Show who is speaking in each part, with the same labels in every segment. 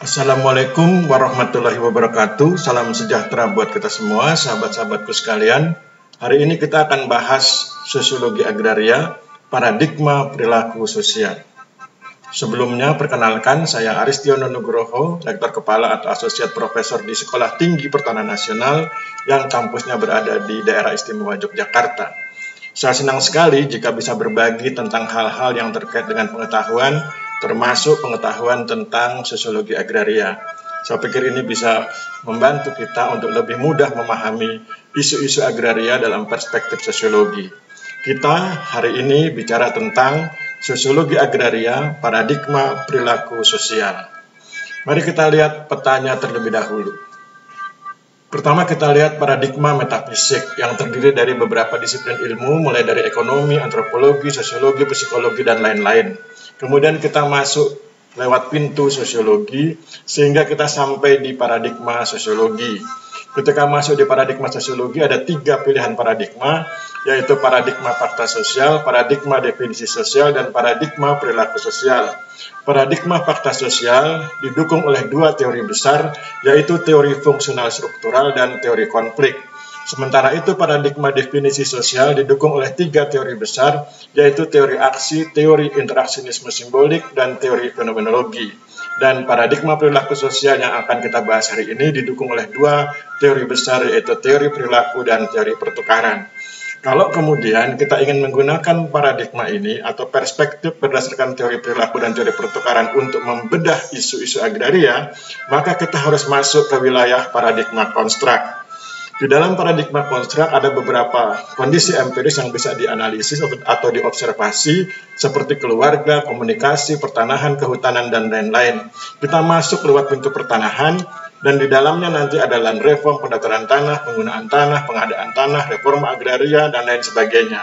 Speaker 1: Assalamualaikum warahmatullahi wabarakatuh. Salam sejahtera buat kita semua, sahabat-sahabatku sekalian. Hari ini kita akan bahas sosiologi agraria, paradigma perilaku sosial. Sebelumnya, perkenalkan, saya Aristiono Nugroho, Lektor Kepala atau Asosiat Profesor di Sekolah Tinggi Pertanahan Nasional yang kampusnya berada di Daerah Istimewa Yogyakarta. Saya senang sekali jika bisa berbagi tentang hal-hal yang terkait dengan pengetahuan, termasuk pengetahuan tentang sosiologi agraria. Saya pikir ini bisa membantu kita untuk lebih mudah memahami isu-isu agraria dalam perspektif sosiologi. Kita hari ini bicara tentang sosiologi agraria, paradigma perilaku sosial. Mari kita lihat petanya terlebih dahulu. Pertama kita lihat paradigma metafisik yang terdiri dari beberapa disiplin ilmu, mulai dari ekonomi, antropologi, sosiologi, psikologi, dan lain-lain. Kemudian kita masuk lewat pintu sosiologi, sehingga kita sampai di paradigma sosiologi. Ketika masuk di paradigma sosiologi, ada 3 pilihan paradigma, yaitu paradigma fakta sosial, paradigma definisi sosial, dan paradigma perilaku sosial. Paradigma fakta sosial didukung oleh 2 teori besar, yaitu teori fungsional struktural dan teori konflik. Sementara itu paradigma definisi sosial didukung oleh 3 teori besar, yaitu teori aksi, teori interaksionisme simbolik, dan teori fenomenologi. Dan paradigma perilaku sosial yang akan kita bahas hari ini didukung oleh 2 teori besar, yaitu teori perilaku dan teori pertukaran. Kalau kemudian kita ingin menggunakan paradigma ini atau perspektif berdasarkan teori perilaku dan teori pertukaran untuk membedah isu-isu agraria, maka kita harus masuk ke wilayah paradigma konstruk. Di dalam paradigma konstruk ada beberapa kondisi empiris yang bisa dianalisis atau diobservasi seperti keluarga, komunikasi, pertanahan, kehutanan, dan lain-lain. Kita masuk lewat pintu pertanahan dan di dalamnya nanti ada land reform, pendataran tanah, penggunaan tanah, pengadaan tanah, reforma agraria, dan lain sebagainya.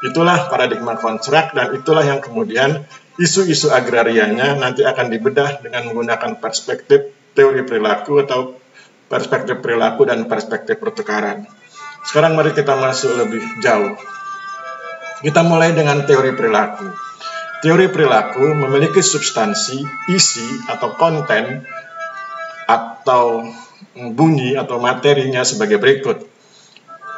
Speaker 1: Itulah paradigma konstruk dan itulah yang kemudian isu-isu agrarianya nanti akan dibedah dengan menggunakan perspektif teori perilaku atau perspektif perilaku dan perspektif pertukaran. Sekarang mari kita masuk lebih jauh. Kita mulai dengan teori perilaku. Teori perilaku memiliki substansi, isi atau konten atau bunyi atau materinya sebagai berikut.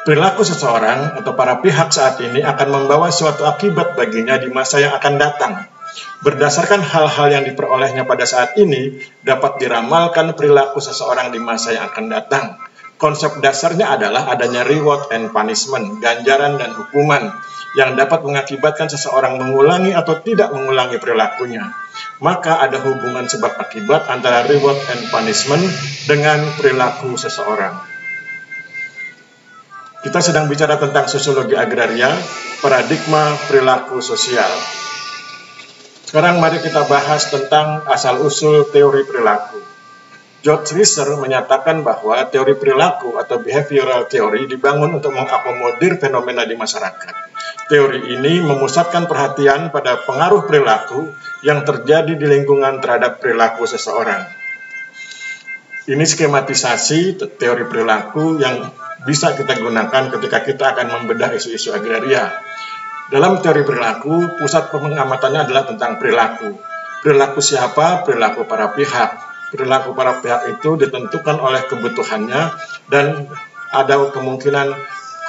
Speaker 1: Perilaku seseorang atau para pihak saat ini akan membawa suatu akibat baginya di masa yang akan datang. Berdasarkan hal-hal yang diperolehnya pada saat ini, dapat diramalkan perilaku seseorang di masa yang akan datang. Konsep dasarnya adalah adanya reward and punishment, ganjaran dan hukuman, yang dapat mengakibatkan seseorang mengulangi atau tidak mengulangi perilakunya. Maka ada hubungan sebab akibat antara reward and punishment dengan perilaku seseorang. Kita sedang bicara tentang sosiologi agraria, paradigma perilaku sosial. Sekarang mari kita bahas tentang asal-usul teori perilaku. George Riser menyatakan bahwa teori perilaku atau behavioral theory dibangun untuk mengakomodir fenomena di masyarakat. Teori ini memusatkan perhatian pada pengaruh perilaku yang terjadi di lingkungan terhadap perilaku seseorang. Ini skematisasi teori perilaku yang bisa kita gunakan ketika kita akan membedah isu-isu agraria. Dalam teori perilaku, pusat pengamatannya adalah tentang perilaku. Perilaku siapa? Perilaku para pihak. Perilaku para pihak itu ditentukan oleh kebutuhannya dan ada kemungkinan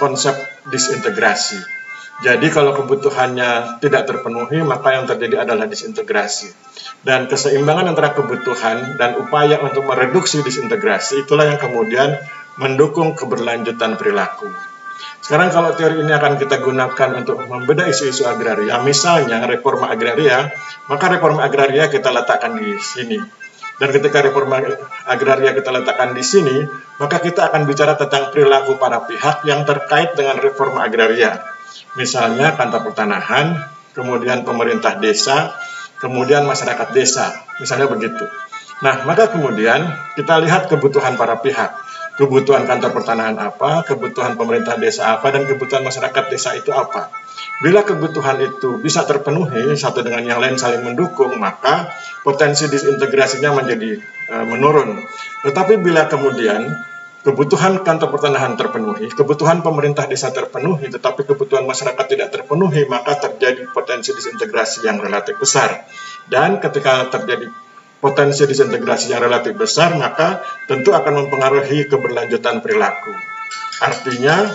Speaker 1: konsep disintegrasi. Jadi kalau kebutuhannya tidak terpenuhi, maka yang terjadi adalah disintegrasi. Dan keseimbangan antara kebutuhan dan upaya untuk mereduksi disintegrasi, itulah yang kemudian mendukung keberlanjutan perilaku. Sekarang kalau teori ini akan kita gunakan untuk membedah isu-isu agraria, misalnya reforma agraria, maka reforma agraria kita letakkan di sini. Dan ketika reforma agraria kita letakkan di sini, maka kita akan bicara tentang perilaku para pihak yang terkait dengan reforma agraria. Misalnya kantor pertanahan, kemudian pemerintah desa, kemudian masyarakat desa, misalnya begitu. Nah, maka kemudian kita lihat kebutuhan para pihak. Kebutuhan kantor pertanahan apa, kebutuhan pemerintah desa apa, dan kebutuhan masyarakat desa itu apa. Bila kebutuhan itu bisa terpenuhi, satu dengan yang lain saling mendukung, maka potensi disintegrasinya menjadi menurun. Tetapi bila kemudian kebutuhan kantor pertanahan terpenuhi, kebutuhan pemerintah desa terpenuhi, tetapi kebutuhan masyarakat tidak terpenuhi, maka terjadi potensi disintegrasi yang relatif besar. Dan ketika terjadi potensi disintegrasi yang relatif besar, maka tentu akan mempengaruhi keberlanjutan perilaku. Artinya,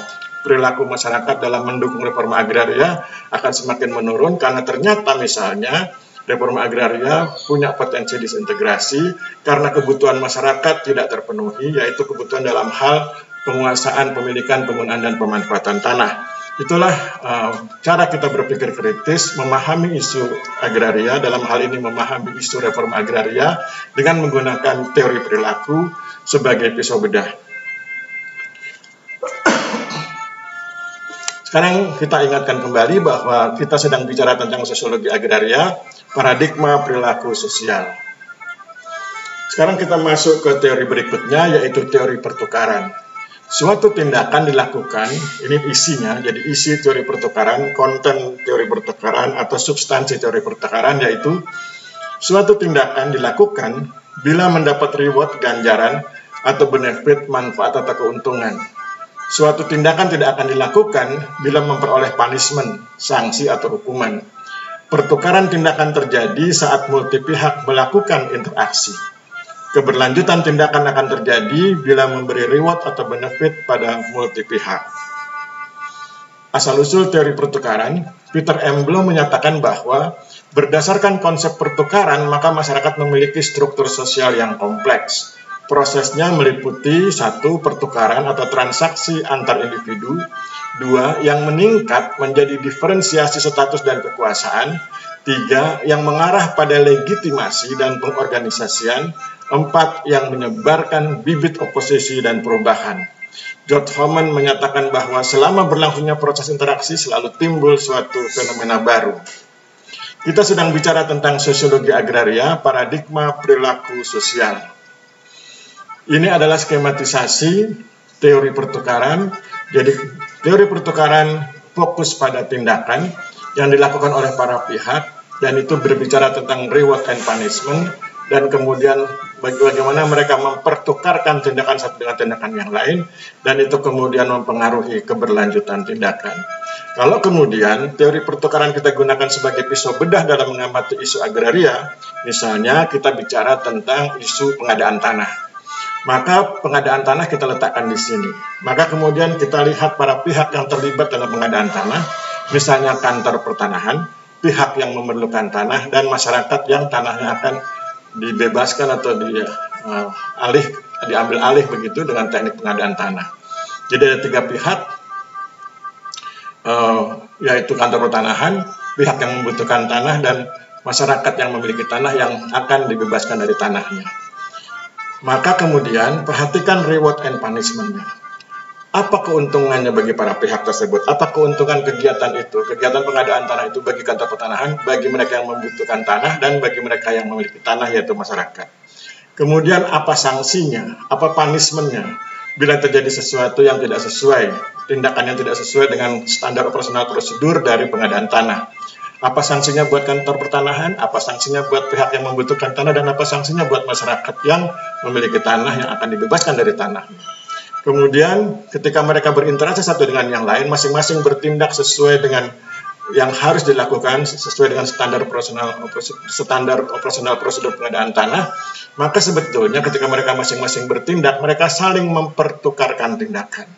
Speaker 1: perilaku masyarakat dalam mendukung reforma agraria akan semakin menurun karena ternyata misalnya reforma agraria punya potensi disintegrasi karena kebutuhan masyarakat tidak terpenuhi, yaitu kebutuhan dalam hal penguasaan, pemilikan, penggunaan, dan pemanfaatan tanah. Itulah cara kita berpikir kritis, memahami isu agraria, dalam hal ini memahami isu reforma agraria dengan menggunakan teori perilaku sebagai pisau bedah. Sekarang kita ingatkan kembali bahwa kita sedang bicara tentang sosiologi agraria, paradigma perilaku sosial. Sekarang kita masuk ke teori berikutnya, yaitu teori pertukaran. Suatu tindakan dilakukan, ini isinya, jadi isi teori pertukaran, konten teori pertukaran atau substansi teori pertukaran, yaitu suatu tindakan dilakukan bila mendapat reward, ganjaran, atau benefit, manfaat, atau keuntungan. Suatu tindakan tidak akan dilakukan bila memperoleh punishment, sanksi, atau hukuman. Pertukaran tindakan terjadi saat multi pihak melakukan interaksi. Keberlanjutan tindakan akan terjadi bila memberi reward atau benefit pada multi pihak. Asal-usul teori pertukaran, Peter M. Bloom menyatakan bahwa berdasarkan konsep pertukaran, maka masyarakat memiliki struktur sosial yang kompleks. Prosesnya meliputi 1. Pertukaran atau transaksi antar individu, 2. Yang meningkat menjadi diferensiasi status dan kekuasaan, 3. Yang mengarah pada legitimasi dan pengorganisasian, 4. Yang menyebarkan bibit oposisi dan perubahan. George Homan menyatakan bahwa selama berlangsungnya proses interaksi selalu timbul suatu fenomena baru. Kita sedang bicara tentang sosiologi agraria, paradigma perilaku sosial. Ini adalah skematisasi teori pertukaran. Jadi teori pertukaran fokus pada tindakan yang dilakukan oleh para pihak, dan itu berbicara tentang reward and punishment, dan kemudian bagaimana mereka mempertukarkan tindakan satu dengan tindakan yang lain, dan itu kemudian mempengaruhi keberlanjutan tindakan. Kalau kemudian teori pertukaran kita gunakan sebagai pisau bedah dalam mengamati isu agraria, misalnya kita bicara tentang isu pengadaan tanah. Maka pengadaan tanah kita letakkan di sini. Maka kemudian kita lihat para pihak yang terlibat dalam pengadaan tanah, misalnya kantor pertanahan, pihak yang memerlukan tanah, dan masyarakat yang tanahnya akan dibebaskan atau diambil alih begitu dengan teknik pengadaan tanah. Jadi ada 3 pihak, yaitu kantor pertanahan, pihak yang membutuhkan tanah, dan masyarakat yang memiliki tanah yang akan dibebaskan dari tanahnya. Maka kemudian perhatikan reward and punishment-nya. Apa keuntungannya bagi para pihak tersebut? Apa keuntungan kegiatan itu? Kegiatan pengadaan tanah itu bagi kantor pertanahan, bagi mereka yang membutuhkan tanah, dan bagi mereka yang memiliki tanah, yaitu masyarakat. Kemudian apa sanksinya? Apa punishment-nya? Bila terjadi sesuatu yang tidak sesuai, tindakan yang tidak sesuai dengan standar operasional prosedur dari pengadaan tanah. Apa sanksinya buat kantor pertanahan, apa sanksinya buat pihak yang membutuhkan tanah, dan apa sanksinya buat masyarakat yang memiliki tanah yang akan dibebaskan dari tanahnya. Kemudian ketika mereka berinteraksi satu dengan yang lain, masing-masing bertindak sesuai dengan yang harus dilakukan, sesuai dengan standar operasional prosedur pengadaan tanah, maka sebetulnya ketika mereka masing-masing bertindak, mereka saling mempertukarkan tindakan.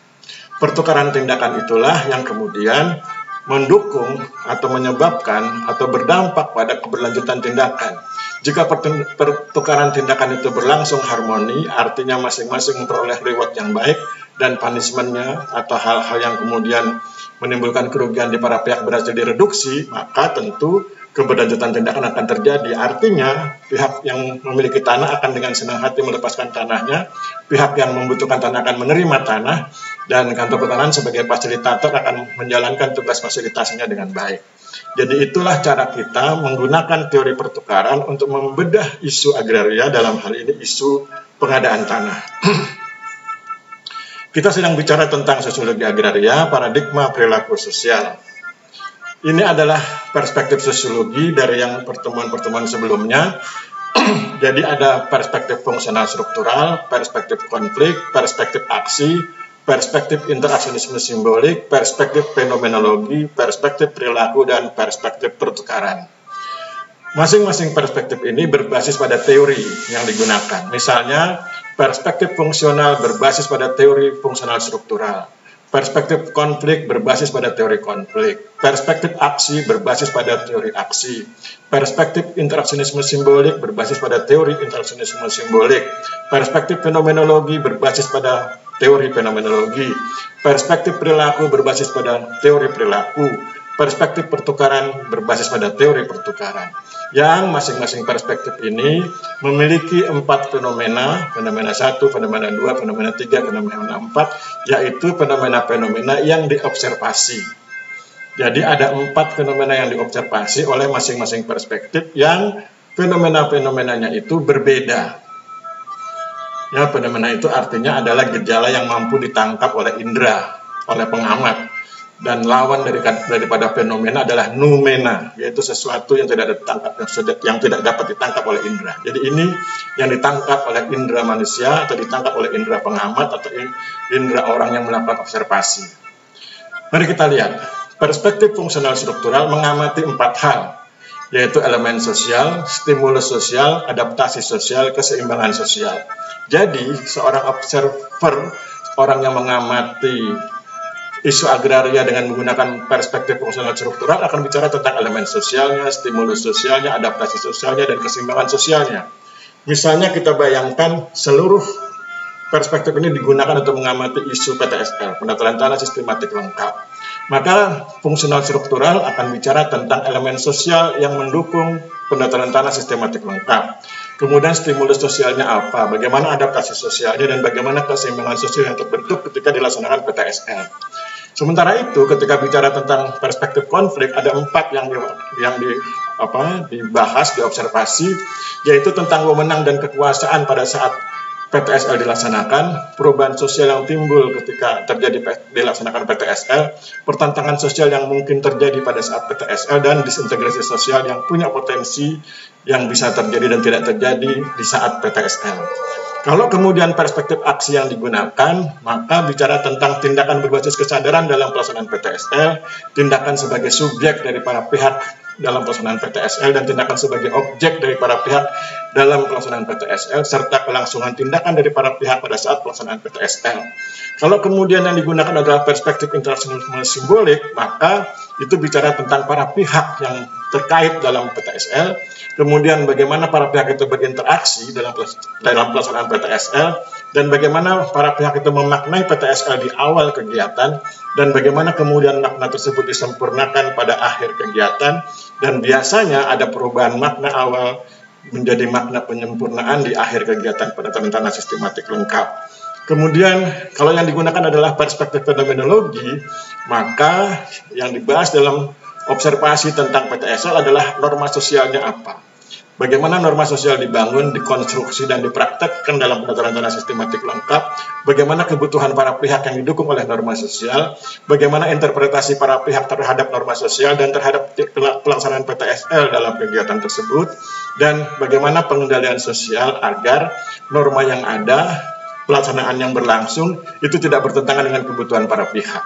Speaker 1: Pertukaran tindakan itulah yang kemudian mendukung atau menyebabkan atau berdampak pada keberlanjutan tindakan. Jika pertukaran tindakan itu berlangsung harmoni, artinya masing-masing memperoleh reward yang baik dan punishment-nya atau hal-hal yang kemudian menimbulkan kerugian di para pihak berhasil direduksi, maka tentu keberlanjutan tindakan akan terjadi. Artinya pihak yang memiliki tanah akan dengan senang hati melepaskan tanahnya, pihak yang membutuhkan tanah akan menerima tanah, dan kantor pertanahan sebagai fasilitator akan menjalankan tugas fasilitasinya dengan baik. Jadi itulah cara kita menggunakan teori pertukaran untuk membedah isu agraria, dalam hal ini isu pengadaan tanah. Kita sedang bicara tentang sosiologi agraria, paradigma perilaku sosial. Ini adalah perspektif sosiologi dari yang pertemuan-pertemuan sebelumnya. Jadi ada perspektif fungsional struktural, perspektif konflik, perspektif aksi, perspektif interaksionisme simbolik, perspektif fenomenologi, perspektif perilaku, dan perspektif pertukaran. Masing-masing perspektif ini berbasis pada teori yang digunakan. Misalnya, perspektif fungsional berbasis pada teori fungsional struktural. Perspektif konflik berbasis pada teori konflik. Perspektif aksi berbasis pada teori aksi. Perspektif interaksionisme simbolik berbasis pada teori interaksionisme simbolik. Perspektif fenomenologi berbasis pada teori fenomenologi. Perspektif perilaku berbasis pada teori perilaku. Perspektif pertukaran berbasis pada teori pertukaran. Yang masing-masing perspektif ini memiliki 4 fenomena, fenomena 1, fenomena 2, fenomena 3, fenomena 4, yaitu fenomena-fenomena yang diobservasi. Jadi ada 4 fenomena yang diobservasi oleh masing-masing perspektif yang fenomena-fenomenanya itu berbeda. Ya, fenomena itu artinya adalah gejala yang mampu ditangkap oleh indera, oleh pengamat. Dan lawan daripada fenomena adalah noumena, yaitu sesuatu yang tidak dapat ditangkap oleh indera. Jadi ini yang ditangkap oleh indera manusia atau ditangkap oleh indera pengamat atau indera orang yang melakukan observasi. Mari kita lihat. Perspektif fungsional struktural mengamati 4 hal, yaitu elemen sosial, stimulus sosial, adaptasi sosial, keseimbangan sosial. Jadi seorang observer, orang yang mengamati isu agraria dengan menggunakan perspektif fungsional struktural akan bicara tentang elemen sosialnya, stimulus sosialnya, adaptasi sosialnya, dan keseimbangan sosialnya. Misalnya kita bayangkan seluruh perspektif ini digunakan untuk mengamati isu PTSL, pendaftaran tanah sistematik lengkap. Maka fungsional struktural akan bicara tentang elemen sosial yang mendukung pendaftaran tanah sistematik lengkap. Kemudian stimulus sosialnya apa, bagaimana adaptasi sosialnya, dan bagaimana keseimbangan sosial yang terbentuk ketika dilaksanakan PTSL. Sementara itu, ketika bicara tentang perspektif konflik, ada 4 yang dibahas, diobservasi, yaitu tentang wewenang dan kekuasaan pada saat PTSL dilaksanakan, perubahan sosial yang timbul ketika dilaksanakan PTSL, pertentangan sosial yang mungkin terjadi pada saat PTSL, dan disintegrasi sosial yang punya potensi yang bisa terjadi dan tidak terjadi di saat PTSL. Kalau kemudian perspektif aksi yang digunakan, maka bicara tentang tindakan berbasis kesadaran dalam pelaksanaan PTSL, tindakan sebagai subjek dari para pihak dalam pelaksanaan PTSL, dan tindakan sebagai objek dari para pihak dalam pelaksanaan PTSL, serta kelangsungan tindakan dari para pihak pada saat pelaksanaan PTSL. Kalau kemudian yang digunakan adalah perspektif interaksionisme simbolik, maka itu bicara tentang para pihak yang terkait dalam PTSL, kemudian bagaimana para pihak itu berinteraksi dalam pelaksanaan PTSL, dan bagaimana para pihak itu memaknai PTSL di awal kegiatan, dan bagaimana kemudian makna tersebut disempurnakan pada akhir kegiatan, dan biasanya ada perubahan makna awal menjadi makna penyempurnaan di akhir kegiatan pendaftaran tanah sistematik lengkap. Kemudian kalau yang digunakan adalah perspektif fenomenologi, maka yang dibahas dalam observasi tentang PTSL adalah norma sosialnya apa. Bagaimana norma sosial dibangun, dikonstruksi, dan dipraktekkan dalam pendaftaran tanah sistematik lengkap, bagaimana kebutuhan para pihak yang didukung oleh norma sosial, bagaimana interpretasi para pihak terhadap norma sosial dan terhadap pelaksanaan PTSL dalam kegiatan tersebut, dan bagaimana pengendalian sosial agar norma yang ada, pelaksanaan yang berlangsung, itu tidak bertentangan dengan kebutuhan para pihak.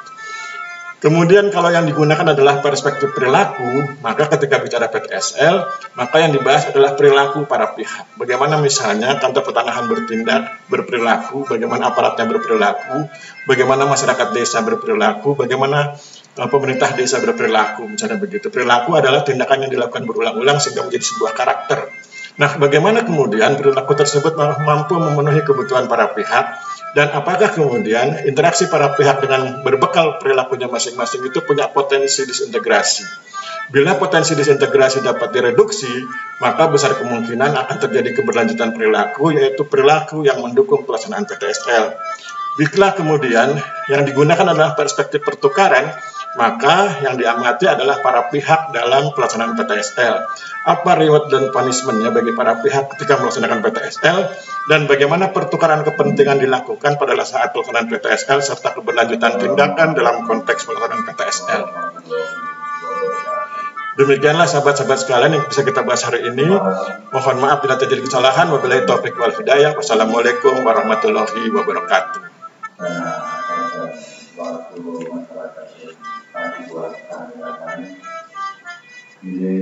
Speaker 1: Kemudian kalau yang digunakan adalah perspektif perilaku, maka ketika bicara PTSL, maka yang dibahas adalah perilaku para pihak. Bagaimana misalnya kantor pertanahan bertindak, berperilaku, bagaimana aparatnya berperilaku, bagaimana masyarakat desa berperilaku, bagaimana pemerintah desa berperilaku, misalnya begitu. Perilaku adalah tindakan yang dilakukan berulang-ulang sehingga menjadi sebuah karakter. Nah, bagaimana kemudian perilaku tersebut mampu memenuhi kebutuhan para pihak, dan apakah kemudian interaksi para pihak dengan berbekal perilakunya masing-masing itu punya potensi disintegrasi. Bila potensi disintegrasi dapat direduksi, maka besar kemungkinan akan terjadi keberlanjutan perilaku, yaitu perilaku yang mendukung pelaksanaan PTSL. Bila kemudian yang digunakan adalah perspektif pertukaran, maka yang diamati adalah para pihak dalam pelaksanaan PTSL. Apa reward dan punishment-nya bagi para pihak ketika melaksanakan PTSL, dan bagaimana pertukaran kepentingan dilakukan pada saat pelaksanaan PTSL, serta keberlanjutan tindakan dalam konteks pelaksanaan PTSL. Demikianlah sahabat-sahabat sekalian yang bisa kita bahas hari ini. Mohon maaf bila terjadi kesalahan. Wabillahi taufiq wal hidayah. Wassalamualaikum warahmatullahi wabarakatuh. Ini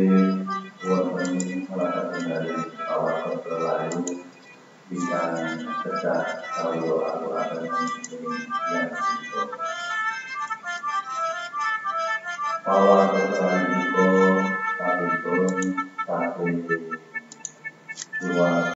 Speaker 2: selalu bisa dekat kalau aku akan yang bahwa